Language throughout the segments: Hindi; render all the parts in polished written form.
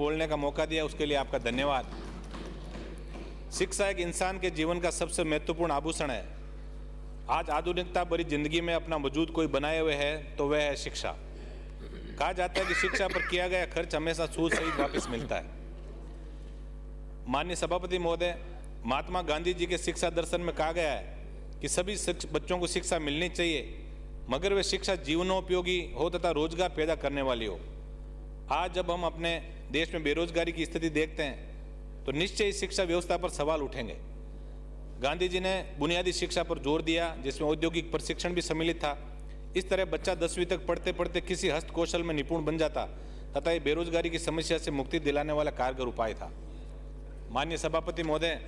बोलने का मौका दिया, उसके लिए आपका धन्यवाद। शिक्षा एक इंसान के जीवन का सबसे महत्वपूर्ण आभूषण है। आज आधुनिकता भरी जिंदगी में अपना वजूद कोई बनाए हुए है तो वह है शिक्षा। कहा जाता है कि शिक्षा पर किया गया खर्च हमेशा सूद सहित वापस मिलता है। माननीय सभापति महोदय, महात्मा गांधी जी के शिक्षा दर्शन में कहा गया है कि सभी बच्चों को शिक्षा मिलनी चाहिए, मगर वे शिक्षा जीवनोपयोगी हो तथा रोजगार पैदा करने वाली हो। आज जब हम अपने देश में बेरोजगारी की स्थिति देखते हैं तो निश्चय इस शिक्षा व्यवस्था पर सवाल उठेंगे। गांधी जी ने बुनियादी शिक्षा पर जोर दिया, जिसमें औद्योगिक प्रशिक्षण भी सम्मिलित था। इस तरह बच्चा 10वीं तक पढ़ते पढ़ते किसी हस्तकौशल में निपुण बन जाता तथा ये बेरोजगारी की समस्या से मुक्ति दिलाने वाला कारगर उपाय था। माननीय सभापति महोदय,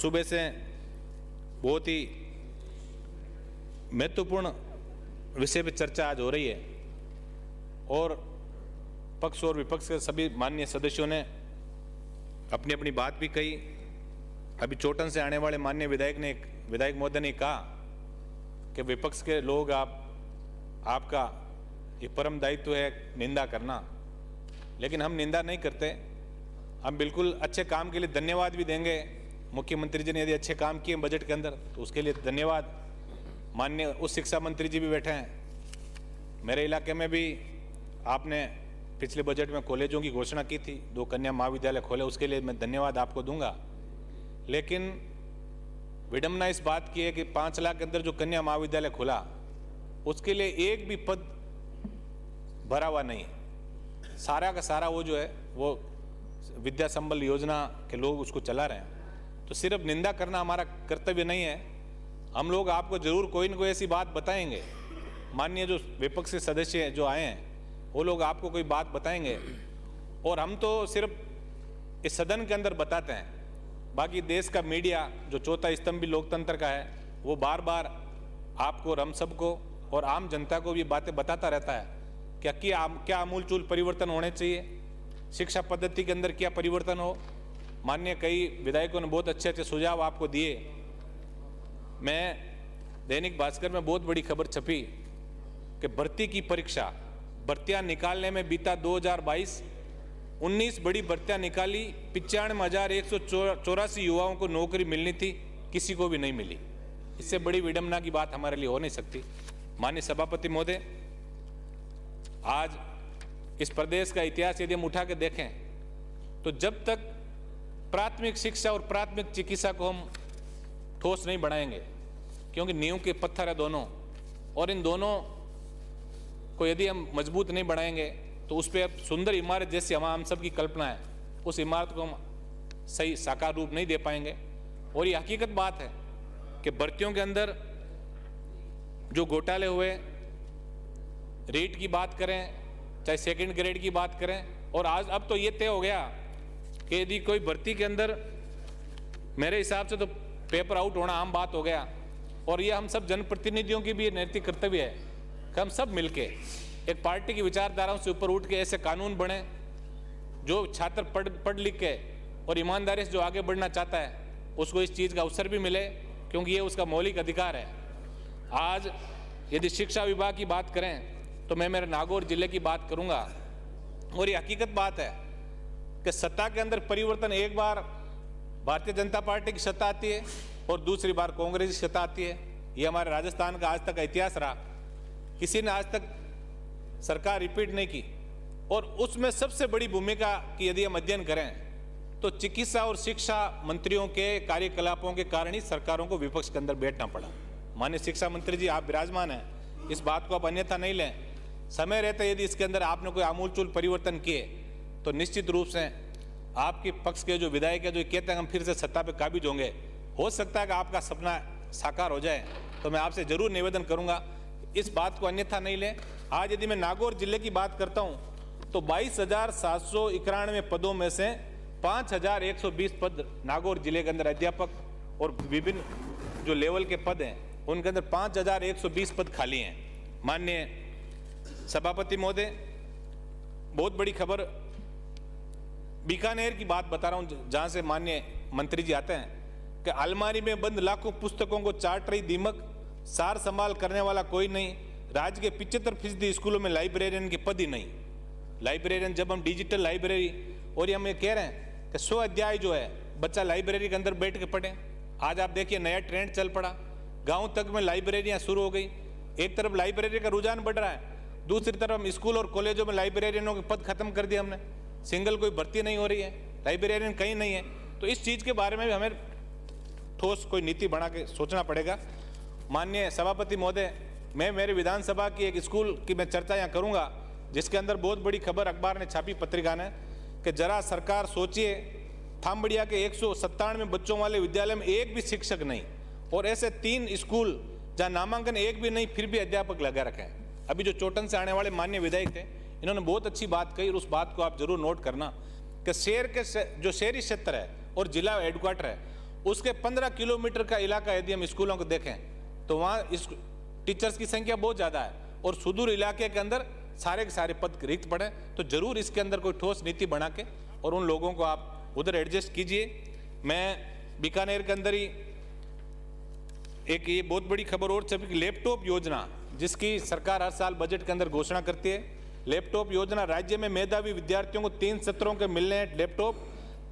सुबह से बहुत ही महत्वपूर्ण विषय पर चर्चा आज हो रही है और पक्ष और विपक्ष के सभी माननीय सदस्यों ने अपनी अपनी बात भी कही। अभी चोटन से आने वाले माननीय विधायक महोदय ने कहा कि विपक्ष के लोग आपका ये परम दायित्व है निंदा करना, लेकिन हम निंदा नहीं करते। हम बिल्कुल अच्छे काम के लिए धन्यवाद भी देंगे। मुख्यमंत्री जी ने यदि अच्छे काम किए बजट के अंदर तो उसके लिए धन्यवाद। माननीय उच्च शिक्षा मंत्री जी भी बैठे हैं। मेरे इलाके में भी आपने पिछले बजट में कॉलेजों की घोषणा की थी, 2 कन्या महाविद्यालय खोले, उसके लिए मैं धन्यवाद आपको दूंगा। लेकिन विडंबना इस बात की है कि 5 लाख के अंदर जो कन्या महाविद्यालय खुला उसके लिए एक भी पद भरा हुआ नहीं है। सारा का सारा वो जो है वो विद्या संबल योजना के लोग उसको चला रहे हैं। तो सिर्फ निंदा करना हमारा कर्तव्य नहीं है। हम लोग आपको जरूर कोई न कोई ऐसी बात बताएंगे। माननीय जो विपक्ष के सदस्य जो आए हैं वो लोग आपको कोई बात बताएंगे और हम तो सिर्फ इस सदन के अंदर बताते हैं। बाकी देश का मीडिया जो चौथा स्तंभ भी लोकतंत्र का है वो बार बार आपको और हम सबको और आम जनता को भी बातें बताता रहता है क्या आमूलचूल परिवर्तन होने चाहिए, शिक्षा पद्धति के अंदर क्या परिवर्तन हो। माननीय कई विधायकों ने बहुत अच्छे अच्छे सुझाव आपको दिए। मैं दैनिक भास्कर में बहुत बड़ी खबर छपी कि भर्ती की परीक्षा, भर्तियां निकालने में बीता 2022 19 बड़ी भर्तियां निकाली, 95,184 युवाओं को नौकरी मिलनी थी, किसी को भी नहीं मिली। इससे बड़ी विडंबना की बात हमारे लिए हो नहीं सकती। माननीय सभापति महोदय, आज इस प्रदेश का इतिहास यदि हम उठा के देखें तो जब तक प्राथमिक शिक्षा और प्राथमिक चिकित्सा को हम ठोस नहीं बनाएंगे, क्योंकि नींव के पत्थर है दोनों, और इन दोनों को यदि हम मजबूत नहीं बनाएंगे तो उस पर सुंदर इमारत जैसी हम सब की कल्पना है उस इमारत को हम सही साकार रूप नहीं दे पाएंगे। और ये हकीकत बात है कि भर्तियों के अंदर जो घोटाले हुए, रेट की बात करें चाहे सेकंड ग्रेड की बात करें, और आज अब तो ये तय हो गया कि यदि कोई भर्ती के अंदर, मेरे हिसाब से तो पेपर आउट होना आम बात हो गया। और ये हम सब जनप्रतिनिधियों की भी नैतिक कर्तव्य है कि हम सब मिलके एक पार्टी की विचारधाराओं से ऊपर उठ के ऐसे कानून बने जो छात्र पढ़ लिख के और ईमानदारी से जो आगे बढ़ना चाहता है उसको इस चीज़ का अवसर भी मिले, क्योंकि ये उसका मौलिक अधिकार है। आज यदि शिक्षा विभाग की बात करें तो मैं मेरे नागौर जिले की बात करूंगा। और ये हकीकत बात है कि सत्ता के अंदर परिवर्तन, एक बार भारतीय जनता पार्टी की सत्ता आती है और दूसरी बार कांग्रेस की सत्ता आती है। ये हमारे राजस्थान का आज तक का इतिहास रहा। किसी ने आज तक सरकार रिपीट नहीं की। और उसमें सबसे बड़ी भूमिका की यदि हम अध्ययन करें तो चिकित्सा और शिक्षा मंत्रियों के कार्यकलापों के कारण ही सरकारों को विपक्ष के अंदर बैठना पड़ा। माननीय शिक्षा मंत्री जी, आप विराजमान हैं, इस बात को आप अन्यथा नहीं लें। समय रहते यदि इसके अंदर आपने कोई आमूलचूल परिवर्तन किए तो निश्चित रूप से आपके पक्ष के जो विधायक है जो कहते हैं हम फिर से सत्ता पे काबिज होंगे, हो सकता है कि आपका सपना साकार हो जाए। तो मैं आपसे जरूर निवेदन करूंगा इस बात को अन्यथा नहीं लें। आज यदि मैं नागौर जिले की बात करता हूं तो 22,791 पदों में से 5,120 पद नागौर जिले के अंदर अध्यापक और विभिन्न जो लेवल के पद हैं उनके अंदर 5,120 पद खाली हैं। माननीय सभापति महोदय, बहुत बड़ी खबर बीकानेर की बात बता रहा हूं, जहां से माननीय मंत्री जी आते हैं कि अलमारी में बंद लाखों पुस्तकों को चाट रही दीमक, सार संभाल करने वाला कोई नहीं। राज्य के 75% स्कूलों में लाइब्रेरियन के पद ही नहीं। लाइब्रेरियन, जब हम डिजिटल लाइब्रेरी, और ये हम ये कह रहे हैं कि 100 अध्याय जो है बच्चा लाइब्रेरी के अंदर बैठ के पढ़े। आज आप देखिए नया ट्रेंड चल पड़ा, गांव तक में लाइब्रेरियां शुरू हो गई। एक तरफ लाइब्रेरी का रुझान बढ़ रहा है, दूसरी तरफ हम स्कूल और कॉलेजों में लाइब्रेरियनों के पद खत्म कर दिए हमने। सिंगल कोई भर्ती नहीं हो रही है, लाइब्रेरियन कहीं नहीं है। तो इस चीज़ के बारे में भी हमें ठोस कोई नीति बना के सोचना पड़ेगा। माननीय सभापति महोदय, मैं मेरे विधानसभा की एक स्कूल की मैं चर्चा यहाँ करूँगा, जिसके अंदर बहुत बड़ी खबर अखबार ने छापी, पत्रिका ने, कि जरा सरकार सोचिए, थामबड़िया के 197 बच्चों वाले विद्यालय में एक भी शिक्षक नहीं, और ऐसे 3 स्कूल जहाँ नामांकन एक भी नहीं फिर भी अध्यापक लगा रखे हैं। अभी जो चोटन से आने वाले माननीय विधायक थे, इन्होंने बहुत अच्छी बात कही, और उस बात को आप जरूर नोट करना कि शहर के जो शहरी क्षेत्र है और जिला हेडक्वार्टर है, उसके 15 किलोमीटर का इलाका यदि हम स्कूलों को देखें तो वहाँ टीचर्स की संख्या बहुत ज़्यादा है, और सुदूर इलाके के अंदर सारे के सारे पद रिक्त पड़े। तो जरूर इसके अंदर कोई ठोस नीति बना के और उन लोगों को आप उधर एडजस्ट कीजिए। मैं बीकानेर के अंदर ही एक ये बहुत बड़ी खबर और छपी, लैपटॉप योजना, जिसकी सरकार हर साल बजट के अंदर घोषणा करती है। लैपटॉप योजना, राज्य में मेधावी विद्यार्थियों को 3 सत्रों के मिलने हैं लैपटॉप,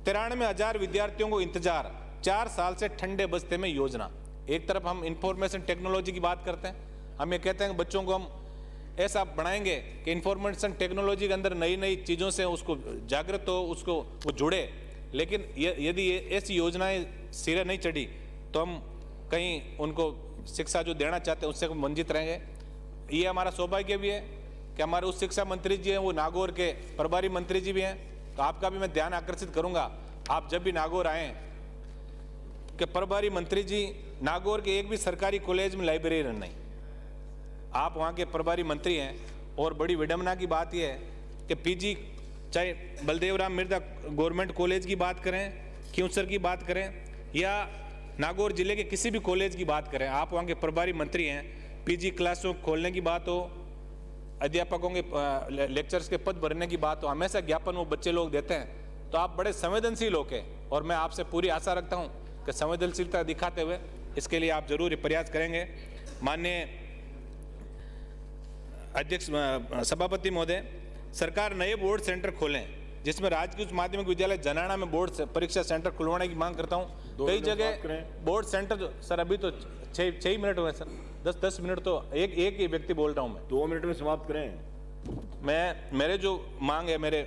93,000 विद्यार्थियों को इंतजार, 4 साल से ठंडे बस्ते में योजना। एक तरफ हम इंफॉर्मेशन टेक्नोलॉजी की बात करते हैं, हम ये कहते हैं कि बच्चों को हम ऐसा बनाएंगे कि इंफॉर्मेशन टेक्नोलॉजी के अंदर नई नई चीज़ों से उसको जागृत हो, उसको वो जुड़े। लेकिन यदि ऐसी योजनाएं सिरे नहीं चढ़ी तो हम कहीं उनको शिक्षा जो देना चाहते हैं उससे वंचित रहेंगे। ये हमारा सौभाग्य भी है कि हमारे उस शिक्षा मंत्री जी हैं, वो नागौर के प्रभारी मंत्री जी भी हैं। तो आपका भी मैं ध्यान आकर्षित करूंगा, आप जब भी नागौर आएँ, कि प्रभारी मंत्री जी नागौर के एक भी सरकारी कॉलेज में लाइब्रेरियन नहीं, आप वहाँ के प्रभारी मंत्री हैं। और बड़ी विडम्बना की बात यह है कि पीजी, चाहे बलदेव राम मिर्जा गवर्नमेंट कॉलेज की बात करें, क्यूसर की बात करें, या नागौर जिले के किसी भी कॉलेज की बात करें, आप वहाँ के प्रभारी मंत्री हैं। पीजी क्लासों खोलने की बात हो, अध्यापकों के लेक्चर्स के पद भरने की बात हो, हमेशा ज्ञापन वो बच्चे लोग देते हैं। तो आप बड़े संवेदनशील होके, और मैं आपसे पूरी आशा रखता हूँ कि संवेदनशीलता दिखाते हुए इसके लिए आप जरूर प्रयास करेंगे। माननीय अध्यक्ष सभापति महोदय, सरकार नए बोर्ड सेंटर खोलें, जिसमें राजकीय उच्च माध्यमिक विद्यालय जनाना में बोर्ड परीक्षा सेंटर खुलवाने की मांग करता हूं। कई जगह बोर्ड सेंटर, सर अभी तो 6 मिनट हुए सर, 10 मिनट तो एक ही व्यक्ति बोल रहा हूं मैं, 2 मिनट में समाप्त करें। मेरे जो मांग है मेरे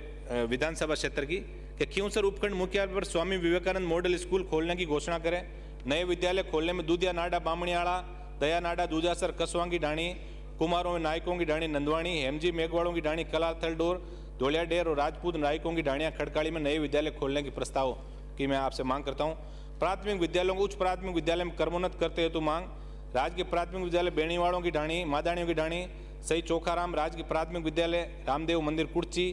विधानसभा क्षेत्र की, कि क्यूसर उपखंड मुख्यालय पर स्वामी विवेकानंद मॉडल स्कूल खोलने की घोषणा करें। नए विद्यालय खोलने में दूधिया नाडा बामणियाड़ा, दया नाडा दूजासर कसवांगी ढाणी, कुमारों में नायकों की ढाणी नंदवाणी, हेमजी मेघवाड़ों की ढाणी कलाथल डोर, धोलिया डेर और राजपूत नायकों की ढाणियाँ खड़काली में नए विद्यालय खोलने की प्रस्ताव की मैं आपसे मांग करता हूँ। प्राथमिक विद्यालयों को उच्च प्राथमिक विद्यालय में क्रमोन्नत करते हेतु मांग, राजकीय प्राथमिक विद्यालय बेणीवाड़ों की ढाणी, मादाणियों की ढाणी, सही चोखाराम, राजकीय प्राथमिक विद्यालय रामदेव मंदिर कुर्ची,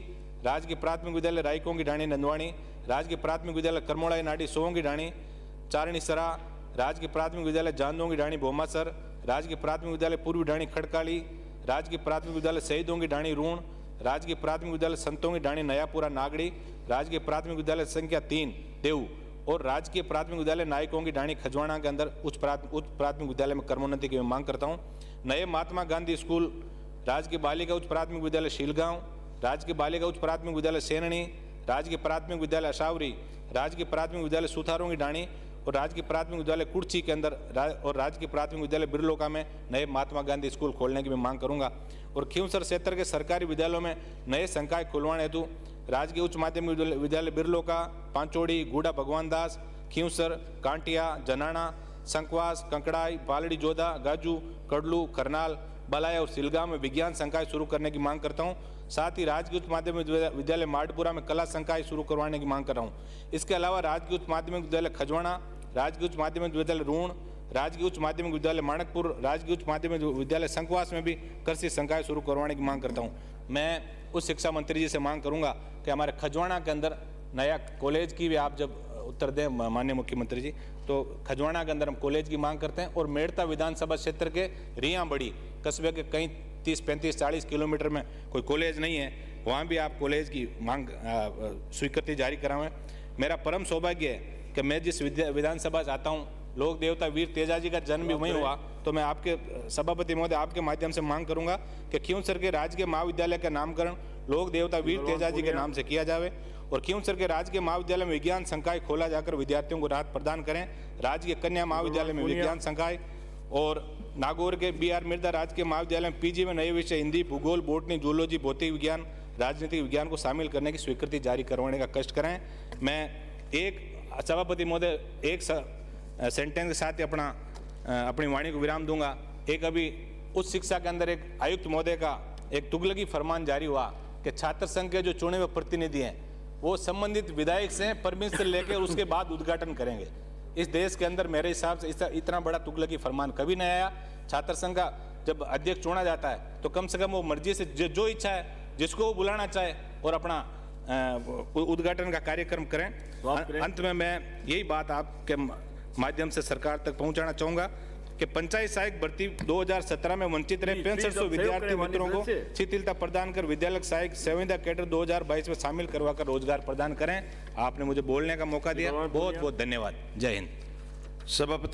राजकीय प्राथमिक विद्यालय रायकों की ढाणी नंदवाणी, राजकीय प्राथमिक विद्यालय करमोड़ाई नाडी सोहों की ढाणी चारणी सरा, राजकीय प्राथमिक विद्यालय जांदों की ढाणी भोमासर, राजकीय प्राथमिक विद्यालय पूर्वी ढाणी खड़काली, राजकीय प्राथमिक विद्यालय शहीदों की ढाणी रूण, राजकीय प्राथमिक विद्यालय संतों की ढाणी नयापुरा नागड़ी, राजकीय प्राथमिक विद्यालय संख्या 3 देव, और राजकीय प्राथमिक विद्यालय नायकों की ढाणी खजवाड़ा के अंदर उच्च प्राथमिक विद्यालय में क्रमोन्नति की मैं मांग करता हूँ। नए महात्मा गांधी स्कूल, राजकीय बालिका उच्च प्राथमिक विद्यालय शीलगांव, राजकीय बालिका उच्च प्राथमिक विद्यालय सेनणी, राजकीय प्राथमिक विद्यालय अशावरी, राजकीय प्राथमिक विद्यालय सुथारों की ढाणी और राजकीय प्राथमिक विद्यालय कुर्ची के अंदर और राजकीय प्राथमिक विद्यालय बिरलोका में नए महात्मा गांधी स्कूल खोलने की मैं मांग करूंगा। और खींवसर क्षेत्र के सरकारी विद्यालयों में नए संकाय खुलवाने हेतु राजकीय उच्च माध्यमिक विद्यालय बिरलोका, पांचोड़ी, गूढ़ा भगवान दास, खींवसर, कांटिया, जनाना, संकवास, कंकड़ाई, पालड़ी जोधा, गाजू, कडलू, करनाल, बलाया और सिलगांव में विज्ञान संकाय शुरू करने की मांग करता हूं। साथ ही राजकीय उच्च माध्यमिक विद्यालय माडपुरा में कला संकाय शुरू करवाने की मांग कर रहा हूं। इसके अलावा राजकीय उच्च माध्यमिक विद्यालय खजवाड़ा, राजकीय उच्च माध्यमिक विद्यालय रूण, राजकीय उच्च माध्यमिक विद्यालय माणकपुर, राजकीय उच्च माध्यमिक विद्यालय संकवास में भी कृषि संकाय शुरू करवाने की मांग करता हूं। मैं उस शिक्षा मंत्री जी से मांग करूंगा कि हमारे खजवाड़ा के अंदर नया कॉलेज की भी आप जब उत्तर दें माननीय मुख्यमंत्री जी, तो खजवाड़ा के अंदर हम कॉलेज की मांग करते हैं। और मेड़ता विधानसभा क्षेत्र के रिया बड़ी कस्बे के कहीं 30, 35, 40 किलोमीटर में कोई कॉलेज नहीं है, वहाँ भी आप कॉलेज की मांग स्वीकृति जारी करावें। मेरा परम सौभाग्य है कि मैं जिस विधानसभा से आता हूँ लोक देवता वीर तेजाजी का जन्म भी वहीं हुआ। तो मैं आपके सभापति महोदय आपके माध्यम से मांग करूंगा कि खींवसर के राजकीय महाविद्यालय का नामकरण लोक देवता वीर तेजाजी के नाम से किया जावे और खींवसर के राजकीय महाविद्यालय में विज्ञान संकाय खोला जाकर विद्यार्थियों को राहत प्रदान करें। राजकीय कन्या महाविद्यालय में विज्ञान संकाय और नागौर के BR मिर्जा राजकीय महाविद्यालय में PG में नए विषय हिंदी, भूगोल, बॉटनी, जूलॉजी, भौतिक विज्ञान, राजनीतिक विज्ञान को शामिल करने की स्वीकृति जारी करवाने का कष्ट करें। मैं एक सभापति महोदय एक सेंटेंस के साथ ही अपनी वाणी को विराम दूंगा। एक अभी उच्च शिक्षा के अंदर एक आयुक्त महोदय का एक तुगलकी फरमान जारी हुआ कि छात्र संघ के जो चुने हुए प्रतिनिधि हैं वो संबंधित विधायक से परमिशन लेकर उसके बाद उद्घाटन करेंगे। इस देश के अंदर मेरे हिसाब से इतना बड़ा तुगलकी फरमान कभी नहीं आया। छात्र संघ का जब अध्यक्ष चुना जाता है तो कम से कम वो मर्जी से जो इच्छा है जिसको वो बुलाना चाहे और अपना उद्घाटन का कार्यक्रम करें। अंत में मैं यही बात आपके माध्यम से सरकार तक पहुंचाना चाहूंगा कि पंचायत सहायक भर्ती 2017 में वंचित रहे 6500 विद्यार्थी मित्रों को शिथिलता प्रदान कर विद्यालय सहायक संविदा कैडर 2022 में शामिल करवाकर रोजगार प्रदान करें। आपने मुझे बोलने का मौका दिया, बहुत बहुत धन्यवाद। जय हिंद। सभापति